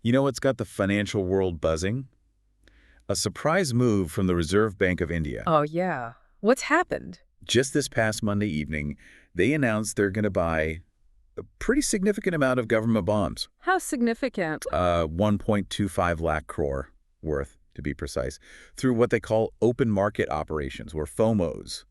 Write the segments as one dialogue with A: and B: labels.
A: You know what's got the financial world buzzing? A surprise move from the Reserve Bank of India.
B: Oh, yeah. What's happened?
A: Just this past Monday evening, they announced they're going to buy a pretty significant amount of government bonds.
B: How significant?
A: 1.25 lakh crore worth, to be precise, through what they call open market operations, or FOMOs.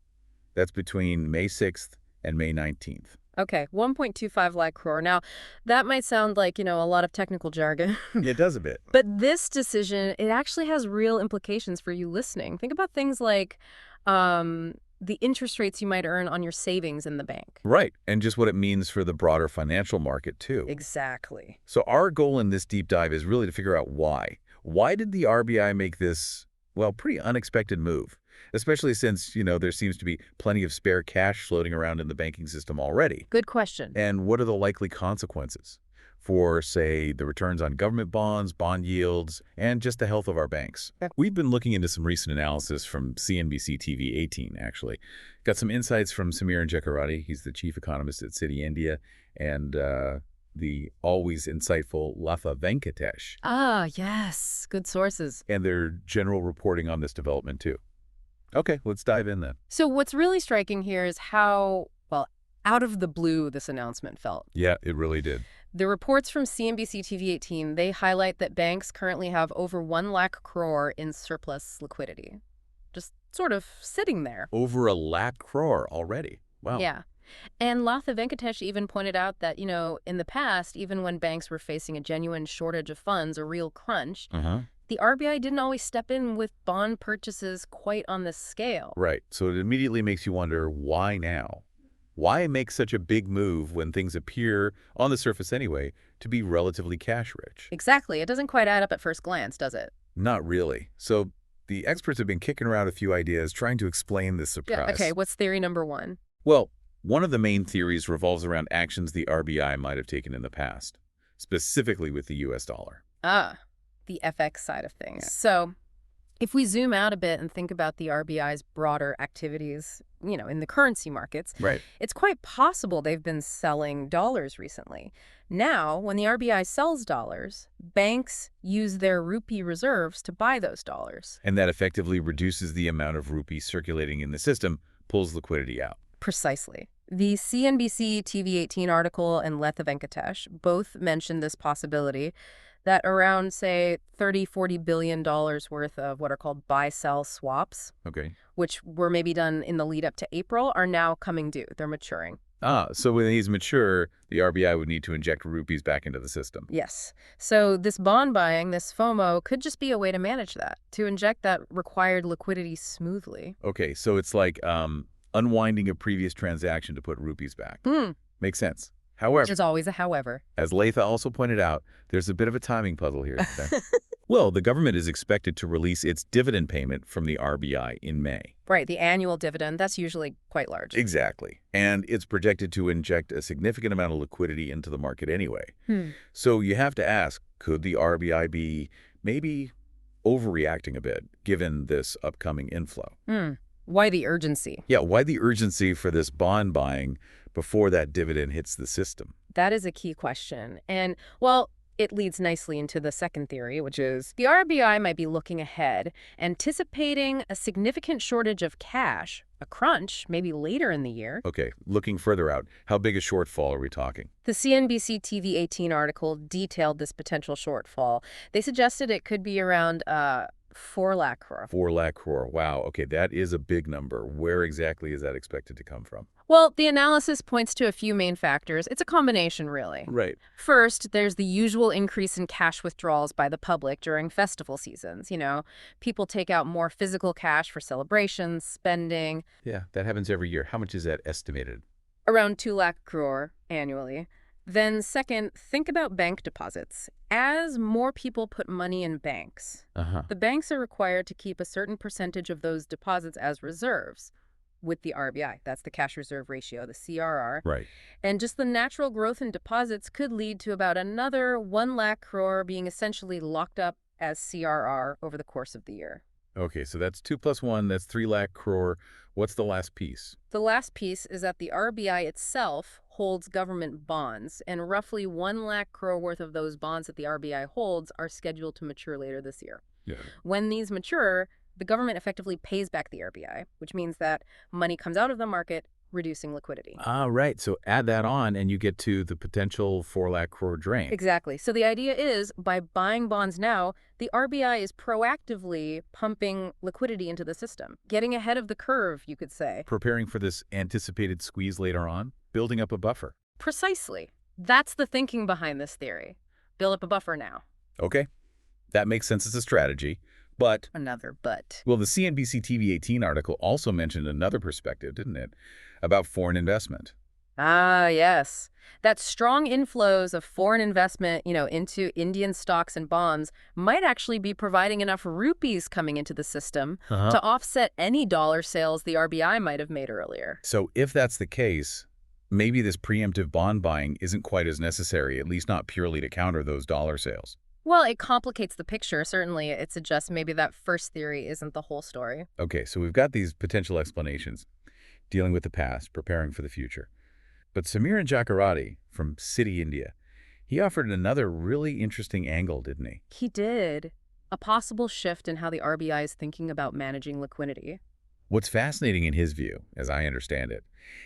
A: That's between May 6th and May 19th.
B: Okay, 1.25 lakh crore. Now, that might sound like, a lot of technical jargon.
A: It does a bit.
B: But this decision, it actually has real implications for you listening. Think about things like the interest rates you might earn on your savings in the bank.
A: Right, and just what it means for the broader financial market, too.
B: Exactly.
A: So our goal in this deep dive is really to figure out why. Why did the RBI make this, well, pretty unexpected move? Especially since, there seems to be plenty of spare cash floating around in the banking system already.
B: Good question.
A: And what are the likely consequences for, say, the returns on government bonds, bond yields, and just the health of our banks? We've been looking into some recent analysis from CNBC TV18, actually. Got some insights from Samiran Chakraborty. He's the chief economist at Citi India, and the always insightful Latha Venkatesh.
B: Ah, yes. Good sources.
A: And their general reporting on this development, too. Okay, let's dive in then.
B: So what's really striking here is how, well, out of the blue this announcement felt.
A: Yeah, it really did.
B: The reports from CNBC TV18, they highlight that banks currently have over 1 lakh crore in surplus liquidity. Just sort of sitting there.
A: Over 1 lakh crore already. Wow.
B: Yeah. And Latha Venkatesh even pointed out that, in the past, even when banks were facing a genuine shortage of funds, a real crunch, the RBI didn't always step in with bond purchases quite on this scale.
A: Right. So it immediately makes you wonder, why now? Why make such a big move when things appear, on the surface anyway, to be relatively cash-rich?
B: Exactly. It doesn't quite add up at first glance, does it?
A: Not really. So the experts have been kicking around a few ideas trying to explain this surprise.
B: Yeah, okay, what's theory number one?
A: Well, one of the main theories revolves around actions the RBI might have taken in the past, specifically with the U.S. dollar.
B: Ah, the FX side of things.
A: Yeah.
B: So if we zoom out a bit and think about the RBI's broader activities, in the currency markets,
A: Right.
B: it's quite possible they've been selling dollars recently. Now, when the RBI sells dollars, banks use their rupee reserves to buy those dollars.
A: And that effectively reduces the amount of rupees circulating in the system, pulls liquidity out.
B: Precisely. The CNBC TV18 article and Latha Venkatesh both mentioned this possibility that around, say, $30–40 billion worth of what are called buy-sell swaps,
A: Okay.
B: which were maybe done in the lead up to April, are now coming due. They're maturing.
A: So when these mature, the RBI would need to inject rupees back into the system.
B: Yes. So this bond buying, this FOMO, could just be a way to manage that, to inject that required liquidity smoothly.
A: Okay, so it's like unwinding a previous transaction to put rupees back. Makes sense. However,
B: There's always a however.
A: as Latha also pointed out, there's a bit of a timing puzzle here. Well, the government is expected to release its dividend payment from the RBI in May.
B: Right, the annual dividend, that's usually quite large.
A: Exactly. And it's projected to inject a significant amount of liquidity into the market anyway. So you have to ask, could the RBI be maybe overreacting a bit, given this upcoming inflow?
B: Why the urgency?
A: Yeah, why the urgency for this bond buying before that dividend hits the system?
B: That is a key question. And, well, it leads nicely into the second theory, which is the RBI might be looking ahead, anticipating a significant shortage of cash, a crunch, maybe later in the year.
A: Okay, looking further out, how big a shortfall are we talking?
B: The CNBC TV18 article detailed this potential shortfall. They suggested it could be around 4 lakh crore.
A: 4 lakh crore. Wow. Okay, that is a big number. Where exactly is that expected to come from?
B: Well, the analysis points to a few main factors. It's a combination, really.
A: Right.
B: First, there's the usual increase in cash withdrawals by the public during festival seasons. People take out more physical cash for celebrations, spending.
A: Yeah, that happens every year. How much is that estimated?
B: Around 2 lakh crore annually. Then second, think about bank deposits. As more people put money in banks, the banks are required to keep a certain percentage of those deposits as reserves with the RBI. That's the cash reserve ratio, the CRR.
A: Right.
B: And just the natural growth in deposits could lead to about another 1 lakh crore being essentially locked up as CRR over the course of the year.
A: Okay, so that's 2 plus 1, that's 3 lakh crore. What's the last piece?
B: The last piece is that the RBI itself holds government bonds, and roughly 1 lakh crore worth of those bonds that the RBI holds are scheduled to mature later this year.
A: Yeah.
B: When these mature, the government effectively pays back the RBI, which means that money comes out of the market, reducing liquidity.
A: Ah, right. So add that on and you get to the potential 4 lakh crore drain.
B: Exactly. So the idea is, by buying bonds now, the RBI is proactively pumping liquidity into the system, getting ahead of the curve, you could say.
A: Preparing for this anticipated squeeze later on, building up a buffer.
B: Precisely. That's the thinking behind this theory. Build up a buffer now.
A: Okay, that makes sense as a strategy. But
B: Another but.
A: well, the CNBC TV18 article also mentioned another perspective, didn't it? About foreign investment.
B: Ah, yes. That strong inflows of foreign investment, into Indian stocks and bonds might actually be providing enough rupees coming into the system to offset any dollar sales the RBI might have made earlier.
A: So if that's the case, maybe this preemptive bond buying isn't quite as necessary, at least not purely to counter those dollar sales.
B: Well, it complicates the picture. Certainly, it suggests maybe that first theory isn't the whole story.
A: Okay, so we've got these potential explanations, dealing with the past, preparing for the future. But Samiran Chakraborty from Citi, India, he offered another really interesting angle, didn't he?
B: He did. A possible shift in how the RBI is thinking about managing liquidity.
A: What's fascinating in his view, as I understand it,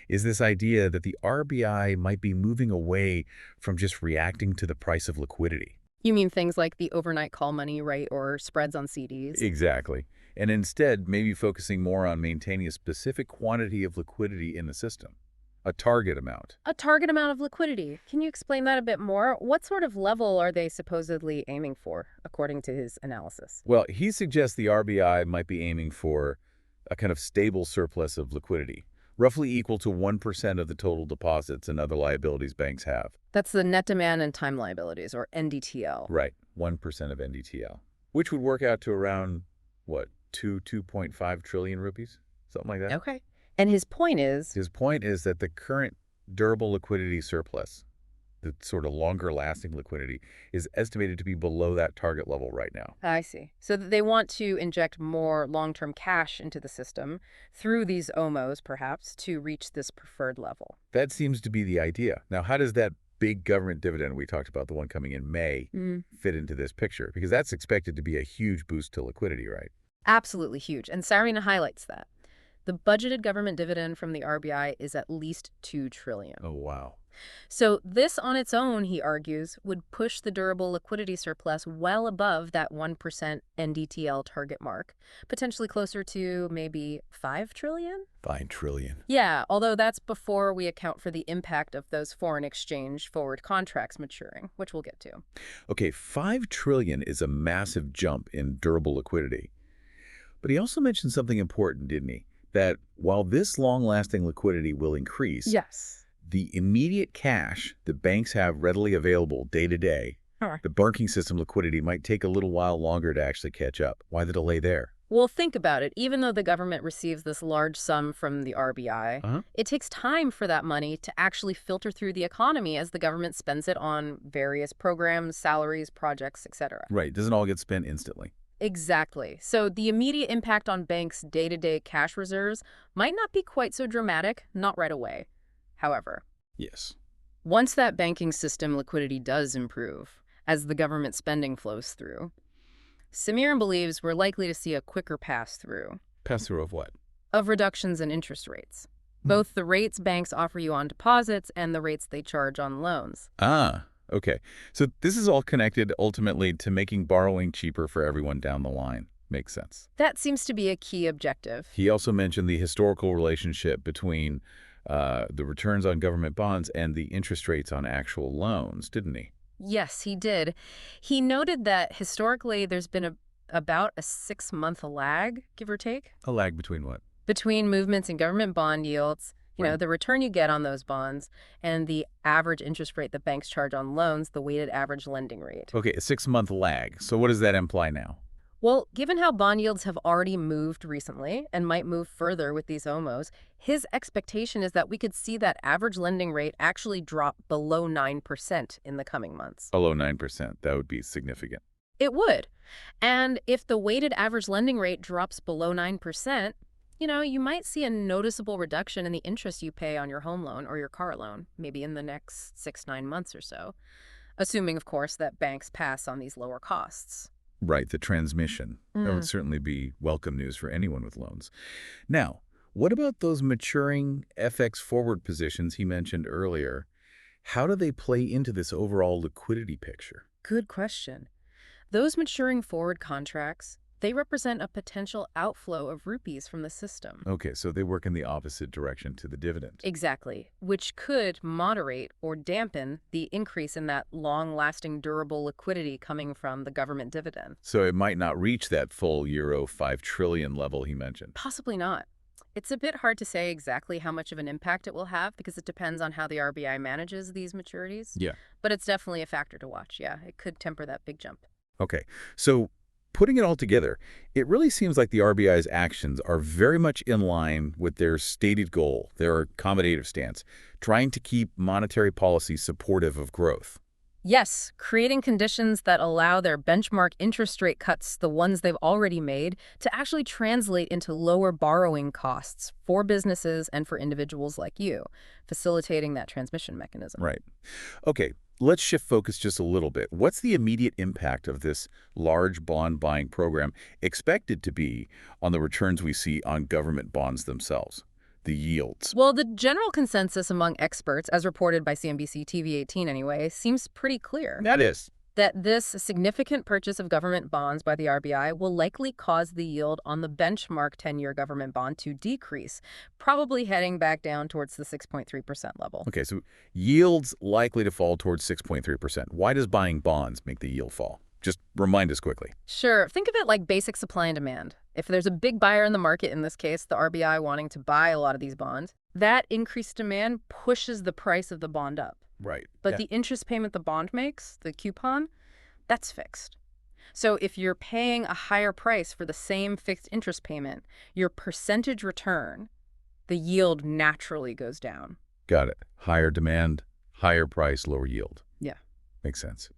A: is this idea that the RBI might be moving away from just reacting to the price of liquidity.
B: You mean things like the overnight call money, right, or spreads on CDs?
A: Exactly. And instead, maybe focusing more on maintaining a specific quantity of liquidity in the system, a target amount.
B: A target amount of liquidity. Can you explain that a bit more? What sort of level are they supposedly aiming for, according to his analysis?
A: Well, he suggests the RBI might be aiming for a kind of stable surplus of liquidity, roughly equal to 1% of the total deposits and other liabilities banks have.
B: That's the net demand and time liabilities, or NDTL.
A: Right, 1% of NDTL, which would work out to around, what, 2.5 trillion rupees? Something like that?
B: Okay. And his point is?
A: His point is that the current durable liquidity surplus, the sort of longer-lasting liquidity, is estimated to be below that target level right now.
B: I see. So they want to inject more long-term cash into the system through these OMOs, perhaps, to reach this preferred level.
A: That seems to be the idea. Now, how does that big government dividend we talked about, the one coming in May, fit into this picture? Because that's expected to be a huge boost to liquidity, right?
B: Absolutely huge. And Sariana highlights that. The budgeted government dividend from the RBI is at least $2 trillion.
A: Oh, wow.
B: So this on its own, he argues, would push the durable liquidity surplus well above that 1% NDTL target mark, potentially closer to maybe $5 trillion?
A: $5 trillion.
B: Yeah, although that's before we account for the impact of those foreign exchange forward contracts maturing, which we'll get to.
A: Okay, $5 trillion is a massive jump in durable liquidity. But he also mentioned something important, didn't he? That while this long-lasting liquidity will increase,
B: Yes.
A: the immediate cash that banks have readily available day to day, the banking system liquidity might take a little while longer to actually catch up. Why the delay there?
B: Well, think about it. Even though the government receives this large sum from the RBI, it takes time for that money to actually filter through the economy as the government spends it on various programs, salaries, projects, etc.
A: Right. It doesn't all get spent instantly.
B: Exactly. So the immediate impact on banks' day-to-day cash reserves might not be quite so dramatic, not right away. However,
A: Yes.
B: once that banking system liquidity does improve, as the government spending flows through, Samiran believes we're likely to see a quicker pass-through.
A: Pass-through of what?
B: Of reductions in interest rates, both the rates banks offer you on deposits and the rates they charge on loans.
A: Ah, okay. So this is all connected ultimately to making borrowing cheaper for everyone down the line. Makes sense.
B: That seems to be a key objective.
A: He also mentioned the historical relationship between the returns on government bonds and the interest rates on actual loans, didn't he?
B: Yes, he did. He noted that historically there's been about a 6-month lag, give or take.
A: A lag between what?
B: Between movements in government bond yields, the return you get on those bonds, and the average interest rate that banks charge on loans, the weighted average lending rate.
A: Okay, a 6-month lag. So what does that imply now?
B: Well, given how bond yields have already moved recently and might move further with these OMOs, his expectation is that we could see that average lending rate actually drop below 9% in the coming months.
A: Below 9%. That would be significant.
B: It would. And if the weighted average lending rate drops below 9%, You might see a noticeable reduction in the interest you pay on your home loan or your car loan, maybe in the next 6-9 months or so, assuming, of course, that banks pass on these lower costs.
A: Right, the transmission. That would
B: Mm.
A: certainly be welcome news for anyone with loans. Now, what about those maturing FX forward positions he mentioned earlier? How do they play into this overall liquidity picture?
B: Good question. Those maturing forward contracts, they represent a potential outflow of rupees from the system.
A: Okay, so they work in the opposite direction to the dividend.
B: Exactly, which could moderate or dampen the increase in that long-lasting durable liquidity coming from the government dividend.
A: So it might not reach that full euro 5 trillion level he mentioned.
B: Possibly not. It's a bit hard to say exactly how much of an impact it will have because it depends on how the RBI manages these maturities.
A: Yeah.
B: But it's definitely a factor to watch. Yeah, it could temper that big jump.
A: Okay, so putting it all together, it really seems like the RBI's actions are very much in line with their stated goal, their accommodative stance, trying to keep monetary policy supportive of growth.
B: Yes, creating conditions that allow their benchmark interest rate cuts, the ones they've already made, to actually translate into lower borrowing costs for businesses and for individuals like you, facilitating that transmission mechanism.
A: Right. Okay, let's shift focus just a little bit. What's the immediate impact of this large bond buying program expected to be on the returns we see on government bonds themselves, the yields?
B: Well, the general consensus among experts, as reported by CNBC TV18 anyway, seems pretty clear.
A: That is.
B: That this significant purchase of government bonds by the RBI will likely cause the yield on the benchmark 10-year government bond to decrease, probably heading back down towards the 6.3% level.
A: Okay, so yields likely to fall towards 6.3%. Why does buying bonds make the yield fall? Just remind us quickly.
B: Sure, think of it like basic supply and demand. If there's a big buyer in the market, in this case, the RBI wanting to buy a lot of these bonds, that increased demand pushes the price of the bond up.
A: Right.
B: But the interest payment the bond makes, the coupon, that's fixed. So if you're paying a higher price for the same fixed interest payment, your percentage return, the yield naturally goes down.
A: Got it. Higher demand, higher price, lower yield.
B: Yeah.
A: Makes sense.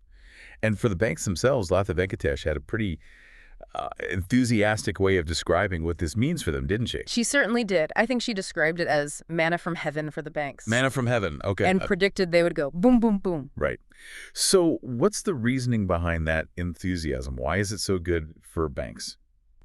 A: And for the banks themselves, Latha Venkatesh had a pretty enthusiastic way of describing what this means for them, didn't she?
B: She certainly did. I think she described it as manna from heaven for the banks.
A: Manna from heaven. Okay.
B: And predicted they would go boom, boom, boom.
A: Right. So what's the reasoning behind that enthusiasm? Why is it so good for banks?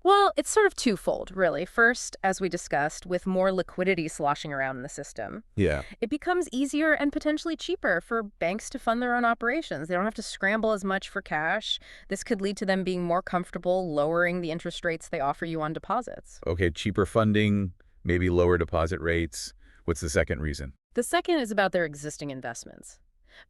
B: Well, it's sort of twofold, really. First, as we discussed, with more liquidity sloshing around in the system,
A: Yeah.
B: it becomes easier and potentially cheaper for banks to fund their own operations. They don't have to scramble as much for cash. This could lead to them being more comfortable lowering the interest rates they offer you on deposits.
A: Okay, cheaper funding, maybe lower deposit rates. What's the second reason?
B: The second is about their existing investments.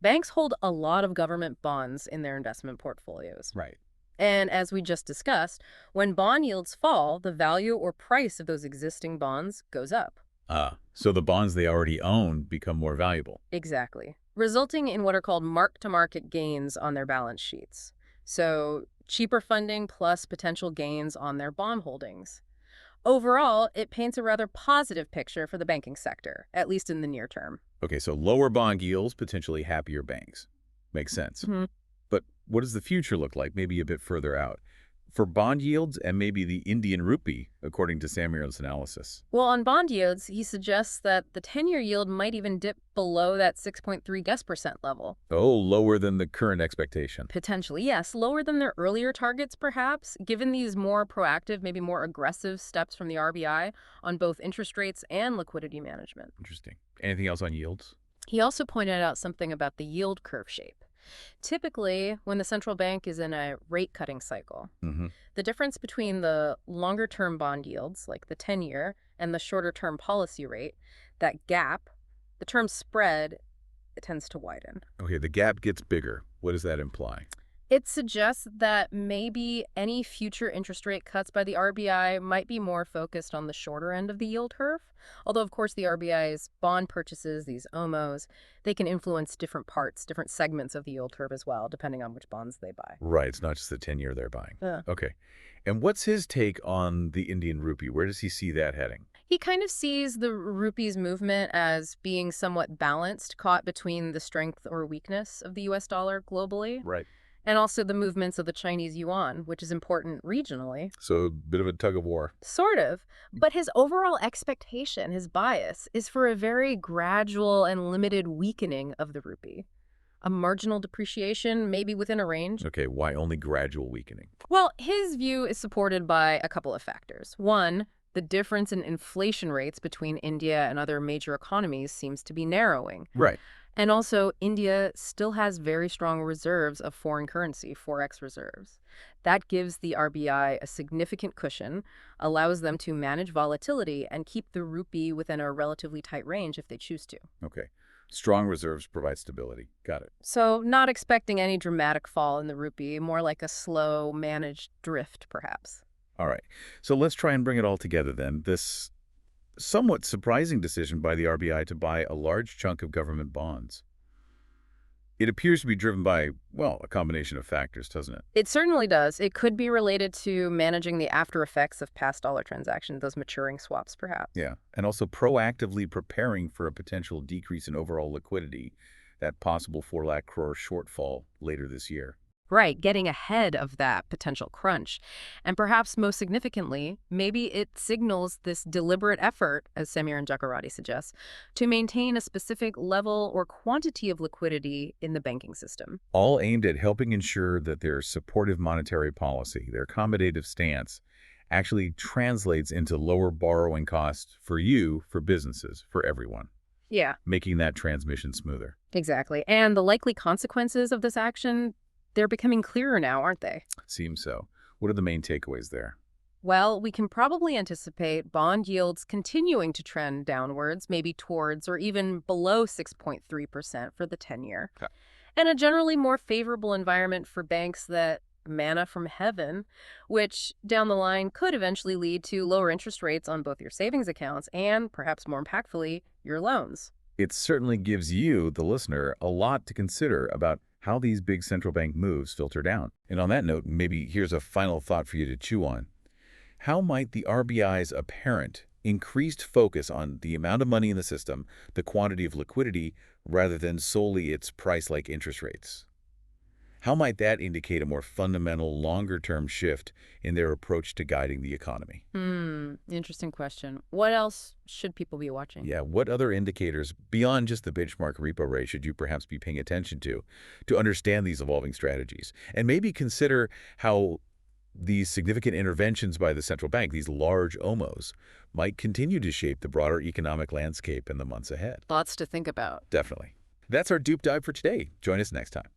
B: Banks hold a lot of government bonds in their investment portfolios.
A: Right.
B: And as we just discussed, when bond yields fall, the value or price of those existing bonds goes up.
A: So the bonds they already own become more valuable.
B: Exactly. Resulting in what are called mark-to-market gains on their balance sheets. So cheaper funding plus potential gains on their bond holdings. Overall, it paints a rather positive picture for the banking sector, at least in the near term.
A: Okay, so lower bond yields, potentially happier banks. Makes sense.
B: Mm-hmm.
A: But what does the future look like, maybe a bit further out? For bond yields and maybe the Indian rupee, according to Samiran's analysis.
B: Well, on bond yields, he suggests that the 10-year yield might even dip below that 6.3% level.
A: Oh, lower than the current expectation.
B: Potentially, yes. Lower than their earlier targets, perhaps, given these more proactive, maybe more aggressive steps from the RBI on both interest rates and liquidity management.
A: Interesting. Anything else on yields?
B: He also pointed out something about the yield curve shape. Typically, when the central bank is in a rate-cutting cycle, the difference between the longer-term bond yields, like the 10-year, and the shorter-term policy rate, that gap, the term spread, it tends to widen.
A: Okay, the gap gets bigger. What does that imply?
B: It suggests that maybe any future interest rate cuts by the RBI might be more focused on the shorter end of the yield curve. Although, of course, the RBI's bond purchases, these OMOs, they can influence different parts, different segments of the yield curve as well, depending on which bonds they buy.
A: Right, it's not just the 10-year they're buying.
B: Yeah.
A: Okay. And what's his take on the Indian rupee? Where does he see that heading?
B: He kind of sees the rupee's movement as being somewhat balanced, caught between the strength or weakness of the US dollar globally.
A: Right.
B: And also the movements of the Chinese yuan, which is important regionally.
A: So a bit of a tug of war.
B: Sort of. But his overall expectation, his bias, is for a very gradual and limited weakening of the rupee. A marginal depreciation, maybe within a range.
A: Okay, why only gradual weakening?
B: Well, his view is supported by a couple of factors. One, the difference in inflation rates between India and other major economies seems to be narrowing.
A: Right.
B: And also, India still has very strong reserves of foreign currency, forex reserves. That gives the RBI a significant cushion, allows them to manage volatility and keep the rupee within a relatively tight range if they choose to.
A: Okay. Strong reserves provide stability. Got it.
B: So not expecting any dramatic fall in the rupee, more like a slow, managed drift, perhaps.
A: All right. So let's try and bring it all together then. This somewhat surprising decision by the RBI to buy a large chunk of government bonds. It appears to be driven by, well, a combination of factors, doesn't it?
B: It certainly does. It could be related to managing the after effects of past dollar transactions, those maturing swaps, perhaps.
A: Yeah. And also proactively preparing for a potential decrease in overall liquidity, that possible 4 lakh crore shortfall later this year.
B: Right, getting ahead of that potential crunch. And perhaps most significantly, maybe it signals this deliberate effort, as Samiran Chakraborty suggests, to maintain a specific level or quantity of liquidity in the banking system.
A: All aimed at helping ensure that their supportive monetary policy, their accommodative stance, actually translates into lower borrowing costs for you, for businesses, for everyone,
B: Yeah,
A: making that transmission smoother.
B: exactly. And the likely consequences of this action, they're becoming clearer now, aren't they?
A: Seems so. What are the main takeaways there?
B: Well, we can probably anticipate bond yields continuing to trend downwards, maybe towards or even below 6.3% for the 10-year.
A: Okay.
B: And a generally more favorable environment for banks that manna from heaven, which down the line could eventually lead to lower interest rates on both your savings accounts and, perhaps more impactfully, your loans.
A: It certainly gives you, the listener, a lot to consider about how these big central bank moves filter down. And on that note, maybe here's a final thought for you to chew on. How might the RBI's apparent increased focus on the amount of money in the system, the quantity of liquidity, rather than solely its price-like interest rates? How might that indicate a more fundamental, longer-term shift in their approach to guiding the economy?
B: Interesting question. What else should people be watching?
A: Yeah, what other indicators, beyond just the benchmark repo rate, should you perhaps be paying attention to understand these evolving strategies? And maybe consider how these significant interventions by the central bank, these large OMOs, might continue to shape the broader economic landscape in the months ahead.
B: Lots to think about.
A: Definitely. That's our deep dive for today. Join us next time.